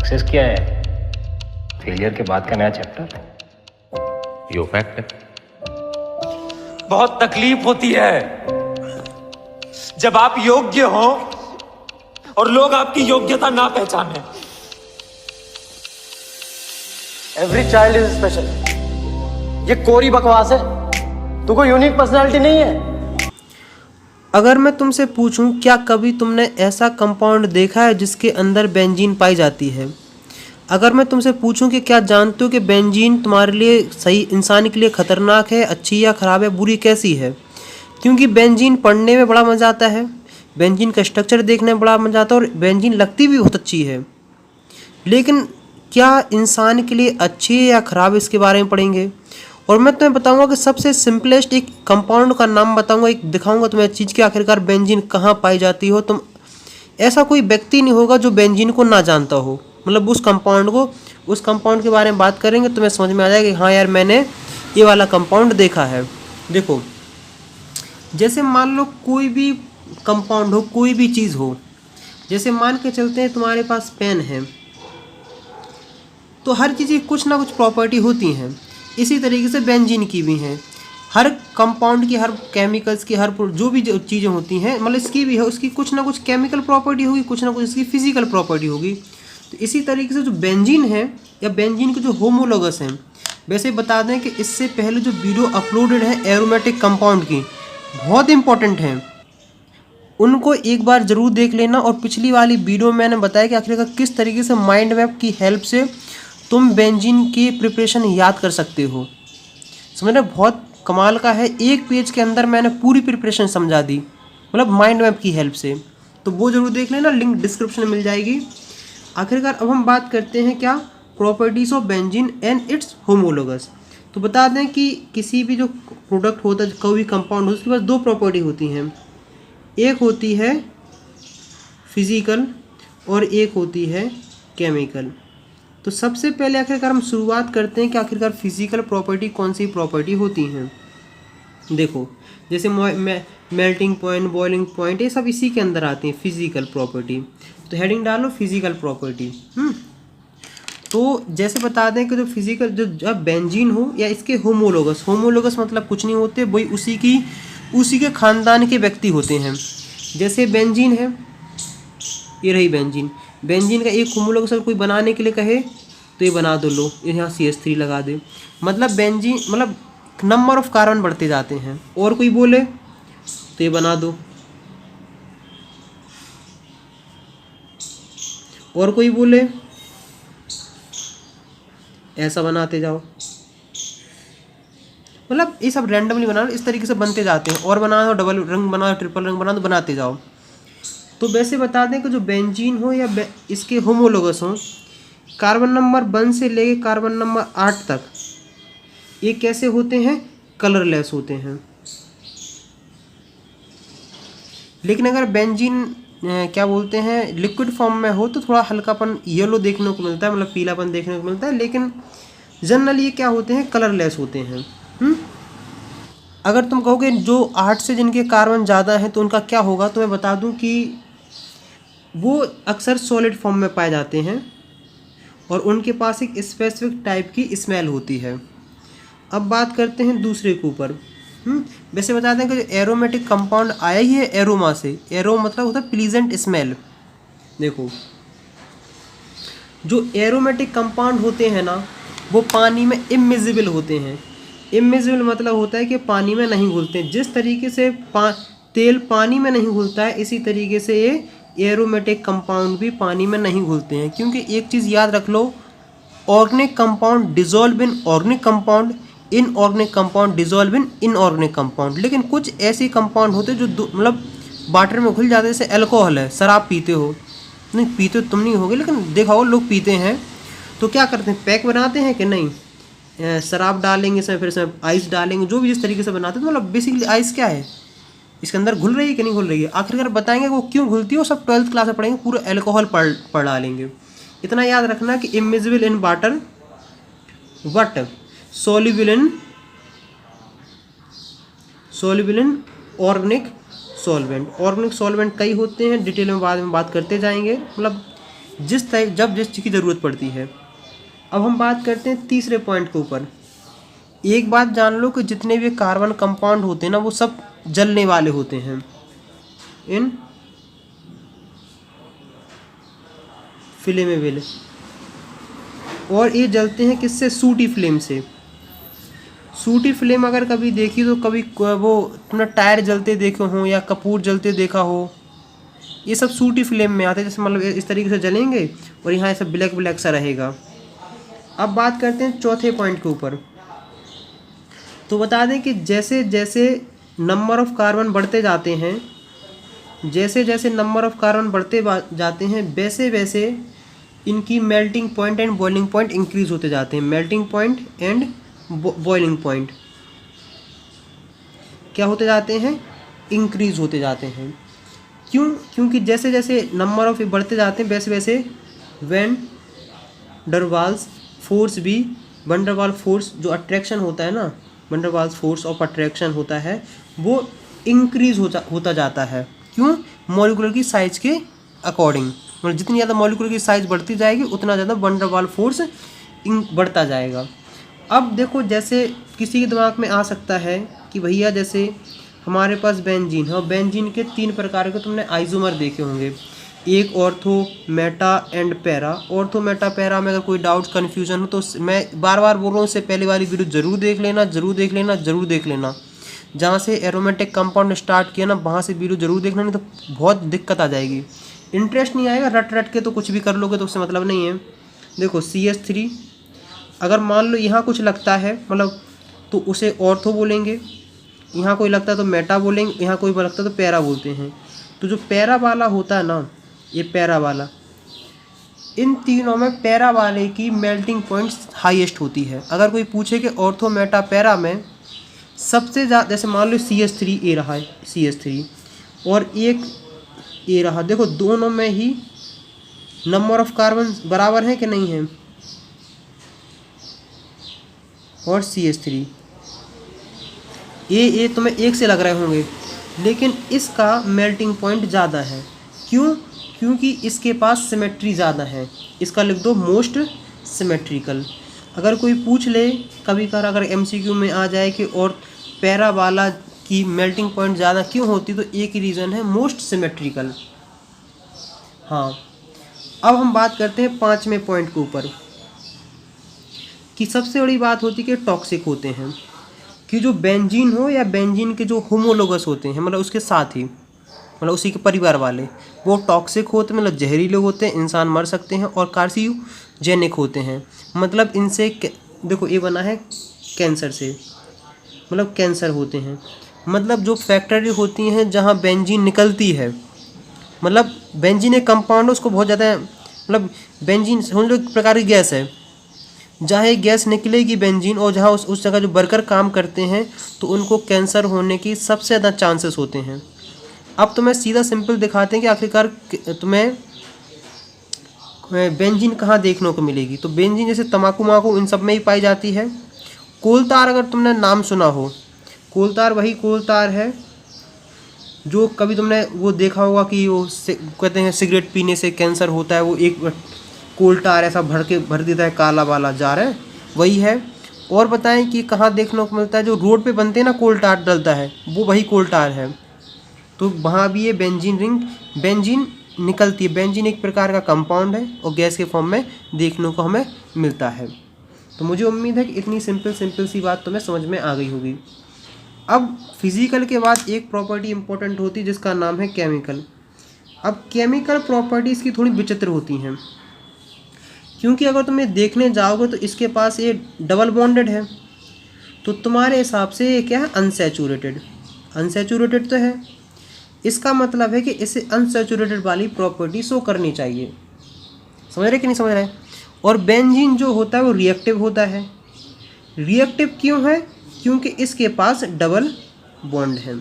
Success क्या है? Failure के बाद का नया चैप्टर। यो फैक्ट है। बहुत तकलीफ होती है जब आप योग्य हो और लोग आपकी योग्यता ना पहचाने। Every child is special. ये कोरी बकवास है। तू कोई यूनिक पर्सनालिटी नहीं है। अगर मैं तुमसे पूछूं क्या कभी तुमने ऐसा कंपाउंड देखा है जिसके अंदर बेंजीन पाई जाती है? अगर मैं तुमसे पूछूं कि क्या जानते हो कि बेंजीन तुम्हारे लिए सही इंसान के लिए खतरनाक है, अच्छी या ख़राब है, बुरी कैसी है? क्योंकि बेंजीन पढ़ने में बड़ा मज़ा आता है, बेंजीन का स्ट्रक्चर देखने में बड़ा मज़ा आता है और बेंजीन लगती भी बहुत अच्छी है। लेकिन क्या इंसान के लिए अच्छी है या ख़राब, इसके बारे में पढ़ेंगे। और मैं तुम्हें बताऊंगा कि सबसे सिंपलेस्ट एक कंपाउंड का नाम बताऊंगा, एक दिखाऊंगा तुम्हें चीज़ के आखिरकार बेंजीन कहाँ पाई जाती हो। तुम ऐसा कोई व्यक्ति नहीं होगा जो बेंजीन को ना जानता हो, मतलब उस कंपाउंड के बारे में बात करेंगे तुम्हें समझ में आ जाएगा कि हाँ यार मैंने ये वाला कंपाउंड देखा है। देखो, जैसे मान लो कोई भी कंपाउंड हो, कोई भी चीज़ हो, जैसे मान के चलते हैं तुम्हारे पास पेन है, तो हर चीज़ की कुछ ना कुछ प्रॉपर्टी होती हैं। इसी तरीके से बेंजीन की भी हैं। हर कंपाउंड की, हर केमिकल्स की, हर जो भी चीज़ें होती हैं, मतलब इसकी भी है, उसकी कुछ ना कुछ केमिकल प्रॉपर्टी होगी, कुछ ना कुछ इसकी फिजिकल प्रॉपर्टी होगी। तो इसी तरीके से जो बेंजीन है या बेंजीन के जो होमोलोगस हैं, वैसे बता दें कि इससे पहले जो वीडियो अपलोडेड है एरोमेटिक कंपाउंड की, बहुत इंपॉर्टेंट हैं, उनको एक बार ज़रूर देख लेना। और पिछली वाली वीडियो में मैंने बताया कि आखिरकार किस तरीके से माइंड मैप की हेल्प से तुम बेंजीन की प्रिपरेशन याद कर सकते हो। समझना बहुत कमाल का है। एक पेज के अंदर मैंने पूरी प्रिपरेशन समझा दी, मतलब माइंड मैप की हेल्प से। तो वो जरूर देख लेना, लिंक डिस्क्रिप्शन में मिल जाएगी। आखिरकार अब हम बात करते हैं क्या, properties of benzene and it's homologous. तो बता दें कि किसी भी जो प्रोडक्ट होता है, कोई भी कंपाउंड होता है, उसके पास दो प्रॉपर्टी होती हैं। एक होती है फिजिकल और एक होती है केमिकल। तो सबसे पहले आखिरकार हम शुरुआत करते हैं कि आखिरकार फिजिकल प्रॉपर्टी कौन सी प्रॉपर्टी होती हैं। देखो, जैसे मेल्टिंग पॉइंट, बॉइलिंग पॉइंट, ये सब इसी के अंदर आती हैं फिजिकल प्रॉपर्टी। तो हेडिंग डालो फिजिकल प्रॉपर्टी। तो जैसे बता दें कि जो फिजिकल जो जब बेंजीन हो या इसके होमोलोगस मतलब कुछ नहीं होते, वही उसी के खानदान के व्यक्ति होते हैं। जैसे बेंजीन है, ये रही बेंजीन का एक होमोलोगस कोई बनाने के लिए कहे तो ये बना दो, लो यहाँ CH3 लगा दे। मतलब बेंजीन मतलब नंबर ऑफ कार्बन बढ़ते जाते हैं। और कोई बोले तो ये बना दो, और कोई बोले ऐसा बनाते जाओ। मतलब ये सब रैंडमली बना, इस तरीके से बनते जाते हैं। और बना दो, डबल रंग बना दो, ट्रिपल रंग बना दो, बनाते जाओ। तो वैसे बता दें कि जो बेंजीन हो या इसके होमोलोगस हो, कार्बन नंबर 1 से लेके कार्बन नंबर 8 तक ये कैसे होते हैं, कलरलेस होते हैं। लेकिन अगर बेंजीन क्या बोलते हैं लिक्विड फॉर्म में हो तो थोड़ा हल्कापन येलो देखने को मिलता है, मतलब पीलापन देखने को मिलता है। लेकिन जनरली ये क्या होते हैं, कलरलेस होते हैं। अगर तुम कहोगे जो 8 से जिनके कार्बन ज़्यादा हैं तो उनका क्या होगा, तो मैं बता दूं कि वो अक्सर सॉलिड फॉर्म में पाए जाते हैं और उनके पास एक स्पेसिफिक टाइप की स्मेल होती है। अब बात करते हैं दूसरे के ऊपर। वैसे बता दें कि जो एरोमेटिक कंपाउंड आया ही है एरोमा से। एरो मतलब होता है प्लीजेंट स्मेल। देखो, जो एरोमेटिक कंपाउंड होते हैं ना, वो पानी में इमिजिबल होते हैं। इमिजिबल मतलब होता है कि पानी में नहीं घुलते। जिस तरीके से तेल पानी में नहीं घुलता है, इसी तरीके से ये एरोमेटिक कंपाउंड भी पानी में नहीं घुलते हैं। क्योंकि एक चीज़ याद रख लो, organic compound dissolve in organic compound, inorganic compound dissolve in inorganic compound. लेकिन कुछ ऐसे कंपाउंड होते हैं जो मतलब वाटर में घुल जाते हैं। जैसे अल्कोहल है, शराब पीते हो, नहीं पीते तुम नहीं होगे लेकिन देखा हो लोग पीते हैं, तो क्या करते हैं, पैक बनाते हैं कि नहीं, शराब डालेंगे इसमें, फिर इसमें आइस डालेंगे, जो भी जिस तरीके से बनाते हैं। तो मतलब बेसिकली आइस क्या है, इसके अंदर घुल रही है कि नहीं घुल रही है। आखिरकार बताएंगे वो क्यों घुलती है, वो सब 12th क्लास में पढ़ेंगे, पूरा अल्कोहल पढ़ डालेंगे। इतना याद रखना कि immiscible in water but soluble in organic solvent. Organic solvent कई होते हैं, डिटेल में बाद में बात करते जाएंगे। मतलब जब जिस चीज़ की ज़रूरत पड़ती है। अब हम बात करते हैं तीसरे पॉइंट के ऊपर। एक बात जान लो कि जितने भी कार्बन कंपाउंड होते हैं ना, वो सब जलने वाले होते हैं। इन फ्लेमेबल, और ये जलते हैं किससे? सूटी फ्लेम से। सूटी फ्लेम अगर कभी देखी तो कभी वो तुमने टायर जलते देखे हो या कपूर जलते देखा हो, ये सब सूटी फ्लेम में आते हैं। जैसे मतलब इस तरीके से जलेंगे और यहाँ ऐसा ब्लैक ब्लैक सा रहेगा। अब बात करते हैं चौथे पॉइंट के ऊपर। तो बता दें कि जैसे जैसे नंबर ऑफ कार्बन बढ़ते जाते हैं, जैसे जैसे नंबर ऑफ कार्बन बढ़ते जाते हैं, वैसे वैसे इनकी melting point and boiling point increase होते जाते हैं। Melting point and boiling point क्या होते जाते हैं? इंक्रीज होते जाते हैं। क्यों? क्योंकि जैसे जैसे नंबर ऑफ बढ़ते जाते हैं, वैसे वैसे वैन डर वाल्स फोर्स भी, वैन डर वाल्स फोर्स जो अट्रैक्शन होता है ना, van der Waals force of attraction होता है, वो इंक्रीज होता जाता है। क्यों? मॉलिक्यूलर की साइज के अकॉर्डिंग। मतलब जितनी ज़्यादा मॉलिक्यूलर की साइज बढ़ती जाएगी उतना ज़्यादा वैन डर वाल्स फोर्स बढ़ता जाएगा। अब देखो, जैसे किसी के दिमाग में आ सकता है कि भैया जैसे हमारे पास बेंजीन है, और बेंजीन के 3 प्रकार के तुमने आइसोमर देखे होंगे, एक ortho, Meta and para. Ortho, Meta, para में अगर कोई डाउट कन्फ्यूजन हो तो मैं बार बार बोल रहा हूँ, इससे पहले वाली वीडियो जरूर देख लेना, जरूर देख लेना, जरूर देख लेना। जहाँ से एरोमेटिक कंपाउंड स्टार्ट किया ना, वहाँ से वीडियो जरूर देखना, नहीं तो बहुत दिक्कत आ जाएगी, इंटरेस्ट नहीं आएगा। रट रट के तो कुछ भी कर लोगे तो उससे मतलब नहीं है। देखो CH3, अगर मान लो यहाँ कुछ लगता है मतलब तो उसे ऑर्थो बोलेंगे, यहाँ कोई लगता है तो मेटा बोलेंगे, यहाँ कोई लगता है तो पैरा बोलते हैं। तो जो पैरा वाला होता है ना, ये पैरा वाला, इन तीनों में पैरा वाले की मेल्टिंग पॉइंट हाईएस्ट होती है। अगर कोई पूछे कि ऑर्थो, मेटा, पैरा में सबसे ज़्यादा, जैसे मान लो CH3 ए रहा है, CH3 और एक ए रहा, देखो दोनों में ही नंबर ऑफ कार्बन बराबर है कि नहीं है, और CH3 ए तुम्हें एक से लग रहे होंगे, लेकिन इसका मेल्टिंग पॉइंट ज़्यादा है। क्यों? क्योंकि इसके पास सिमेट्री ज़्यादा है। इसका लिख दो मोस्ट सिमेट्रिकल। अगर कोई पूछ ले कभी कभार, अगर MCQ में आ जाए कि और पैरा वाला की मेल्टिंग पॉइंट ज़्यादा क्यों होती, तो एक ही रीज़न है, मोस्ट सिमेट्रिकल। हाँ, अब हम बात करते हैं 5वें पॉइंट के ऊपर कि सबसे बड़ी बात होती है कि टॉक्सिक होते हैं। कि जो बेंजीन हो या बेंजीन के जो होमोलोगस होते हैं, मतलब उसके साथ ही, मतलब उसी के परिवार वाले, वो टॉक्सिक होते हैं, मतलब जहरीले होते हैं, इंसान मर सकते हैं, और कार्सियोजेनिक होते हैं। मतलब इनसे देखो, ये बना है कैंसर से, मतलब कैंसर होते हैं। मतलब जो फैक्ट्री होती हैं जहाँ बेंजीन निकलती है, मतलब बेंजीन एक कंपाउंड है, उसको बहुत ज़्यादा, मतलब बेंजीन समझ लो एक प्रकार की गैस है, जहाँ एक गैस निकलेगी बेंजीन, और जहाँ उस जगह जो वर्कर काम करते हैं तो उनको कैंसर होने की सबसे ज़्यादा चांसेस होते हैं। अब तुम्हें सीधा सिंपल दिखाते हैं कि आखिरकार तुम्हें बेंजीन कहाँ देखने को मिलेगी। तो बेंजीन जैसे तम्बाकू माकू इन सब में ही पाई जाती है। कोलतार, अगर तुमने नाम सुना हो, कोलतार वही कोलतार है जो कभी तुमने वो देखा होगा कि वो कहते हैं सिगरेट पीने से कैंसर होता है, वो एक कोलतार ऐसा भर देता है, काला वाला जार है, वही है। और बताएं कि कहाँ देखने को मिलता है, जो रोड पे बनते हैं ना, कोलतार डलता है, वो वही कोलतार है। तो वहाँ भी ये बेंजीन रिंग, बेंजीन निकलती है। बेंजीन एक प्रकार का कंपाउंड है और गैस के फॉर्म में देखने को हमें मिलता है। तो मुझे उम्मीद है कि इतनी सिंपल सी बात तुम्हें समझ में आ गई होगी। अब फिजिकल के बाद एक प्रॉपर्टी इंपॉर्टेंट होती है जिसका नाम है केमिकल। अब केमिकल प्रॉपर्टीज़ की थोड़ी विचित्र होती हैं, क्योंकि अगर तुम्हें देखने जाओगे तो इसके पास ये डबल बॉन्डेड है, तो तुम्हारे हिसाब से ये क्या है, अनसैचुरेटेड। अनसैचुरेटेड तो है, इसका मतलब है कि इसे अनसैचुरेटेड वाली प्रॉपर्टी शो करनी चाहिए। समझ रहे कि नहीं समझ रहे? और बेंजीन जो होता है वो रिएक्टिव होता है। रिएक्टिव क्यों है? क्योंकि इसके पास डबल बॉन्ड है।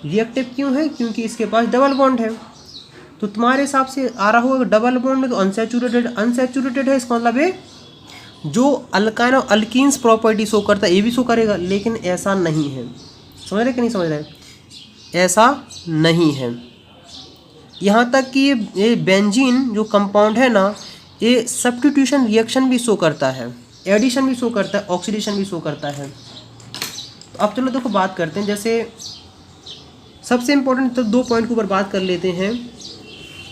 रिएक्टिव क्यों है? क्योंकि इसके पास डबल बॉन्ड है। तो तुम्हारे हिसाब से आ रहा होगा डबल बॉन्ड है तो अनसैचुरेटेड। अनसैचुरेटेड है, इसका मतलब है जो अल्काइन और अल्कीन्स प्रॉपर्टी शो करता है ये भी शो करेगा, लेकिन ऐसा नहीं है। समझ रहे कि नहीं समझ रहे? ऐसा नहीं है। यहाँ तक कि ये बेंजीन जो कंपाउंड है ना, ये सब्स्टिट्यूशन रिएक्शन भी शो करता है, एडिशन भी शो करता है, ऑक्सीडेशन भी शो करता है। तो अब चलो देखो बात करते हैं, जैसे सबसे इम्पोर्टेंट तो 2 पॉइंट के ऊपर बात कर लेते हैं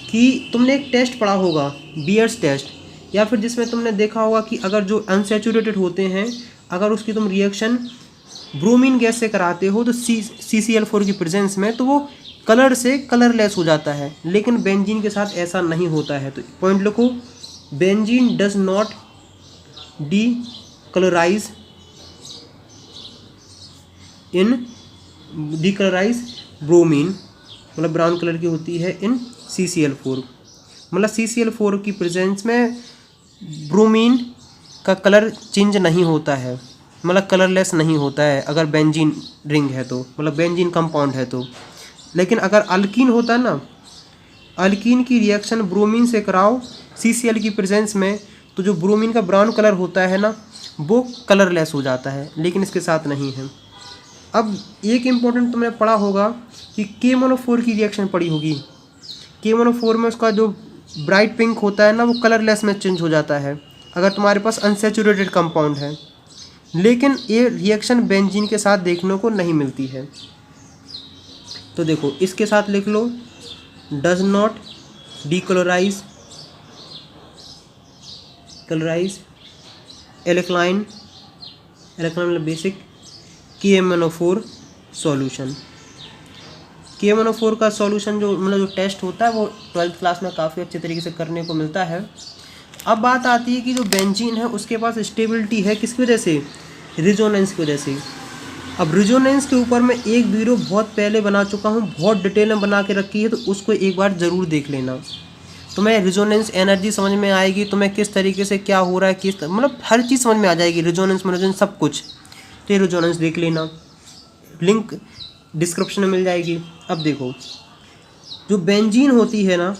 कि तुमने एक टेस्ट पढ़ा होगा बियर्स टेस्ट, या फिर जिसमें तुमने देखा होगा कि अगर जो अनसैचुरेटेड होते हैं, अगर उसकी तुम रिएक्शन ब्रोमीन गैस से कराते हो तो CCl4 की प्रेजेंस में, तो वो कलर से कलरलेस हो जाता है, लेकिन बेंजीन के साथ ऐसा नहीं होता है। तो पॉइंट लिखो, benzene does not decolourise bromine, मतलब ब्राउन कलर की होती है, इन CCl4, मतलब CCl4 की प्रेजेंस में ब्रोमीन का कलर चेंज नहीं होता है, मतलब कलरलेस नहीं होता है अगर बेंजीन रिंग है तो, मतलब बेंजीन कंपाउंड है तो। लेकिन अगर अल्कीन होता है ना, अल्कीन की रिएक्शन ब्रोमीन से कराओ CCl की प्रेजेंस में, तो जो ब्रोमीन का ब्राउन कलर होता है ना, वो कलरलेस हो जाता है, लेकिन इसके साथ नहीं है। अब एक इम्पोर्टेंट तुमने पढ़ा होगा कि KMnO4 की रिएक्शन पढ़ी होगी। KMnO4 में उसका जो ब्राइट पिंक होता है ना, वो कलरलेस में चेंज हो जाता है अगर तुम्हारे पास अनसैचुरेटेड कंपाउंड है, लेकिन ये रिएक्शन बेंजीन के साथ देखने को नहीं मिलती है। तो देखो इसके साथ लिख लो, डज नॉट डीकलराइज एल्कलाइन मतलब बेसिक KMnO4 सॉल्यूशन। KMnO4 का सॉल्यूशन जो मतलब जो टेस्ट होता है वो 12th क्लास में काफ़ी अच्छे तरीके से करने को मिलता है। अब बात आती है कि जो बेंजीन है उसके पास स्टेबिलिटी है किसकी वजह से, रिजोनेंस की वजह से। अब रिजोनेंस के ऊपर मैं एक वीडियो बहुत पहले बना चुका हूँ, बहुत डिटेल में बना के रखी है, तो उसको एक बार ज़रूर देख लेना। तुम्हें रिजोनेंस एनर्जी समझ में आएगी, तुम्हें किस तरीके से क्या हो रहा है, किस मतलब हर चीज़ समझ में आ जाएगी, रिजोनेंस सब कुछ। तो ये रिजोनेंस देख लेना, लिंक डिस्क्रिप्शन में मिल जाएगी। अब देखो जो बेंजीन होती है ना,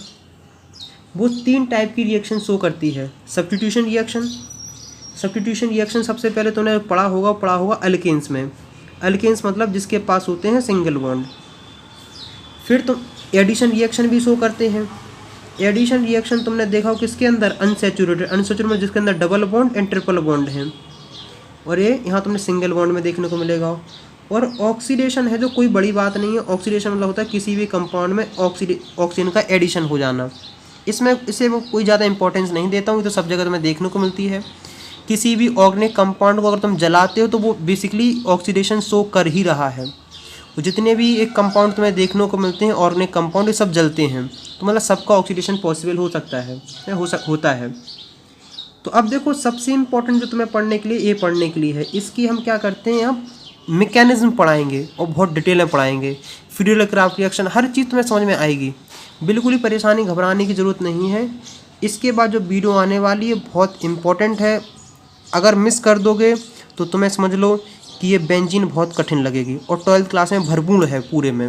वो 3 टाइप की रिएक्शन शो करती है। सब्स्टिट्यूशन रिएक्शन सबसे पहले तुमने पढ़ा होगा अल्केन्स में। अल्केन्स मतलब जिसके पास होते हैं सिंगल बॉन्ड। फिर तुम एडिशन रिएक्शन भी शो करते हैं। एडिशन रिएक्शन तुमने देखा हो किसके अंदर, अनसैचुरेटेड में, जिसके अंदर double bond and triple bond हैं, और ये यहाँ तुमने सिंगल बॉन्ड में देखने को मिलेगा। और ऑक्सीडेशन है जो कोई बड़ी बात नहीं है। ऑक्सीडेशन मतलब होता है किसी भी कंपाउंड में ऑक्सीजन का एडिशन हो जाना। इसे वो कोई ज़्यादा इंपॉर्टेंस नहीं देता हूँ, तो सब जगह तुम्हें देखने को मिलती है। किसी भी ऑर्गेनिक कंपाउंड को अगर तुम जलाते हो तो वो बेसिकली ऑक्सीडेशन शो कर ही रहा है। तो जितने भी एक कंपाउंड तुम्हें देखने को मिलते हैं ऑर्गेनिक कंपाउंड, ये सब जलते हैं, तो मतलब सबका ऑक्सीडेशन पॉसिबल हो सकता है, होता है। तो अब देखो सबसे इम्पोर्टेंट जो तुम्हें पढ़ने के लिए ये पढ़ने के लिए है, इसकी हम क्या करते हैं, अब मैकेनिज्म पढ़ाएंगे और बहुत डिटेल में पढ़ाएंगे। फ्रीडल-क्राफ्ट रिएक्शन हर चीज़ तुम्हें समझ में आएगी, बिल्कुल ही परेशानी घबराने की ज़रूरत नहीं है। इसके बाद जो वीडियो आने वाली है बहुत इम्पोर्टेंट है, अगर मिस कर दोगे तो तुम्हें समझ लो कि ये बेंजीन बहुत कठिन लगेगी, और 12th क्लास में भरपूर है पूरे में।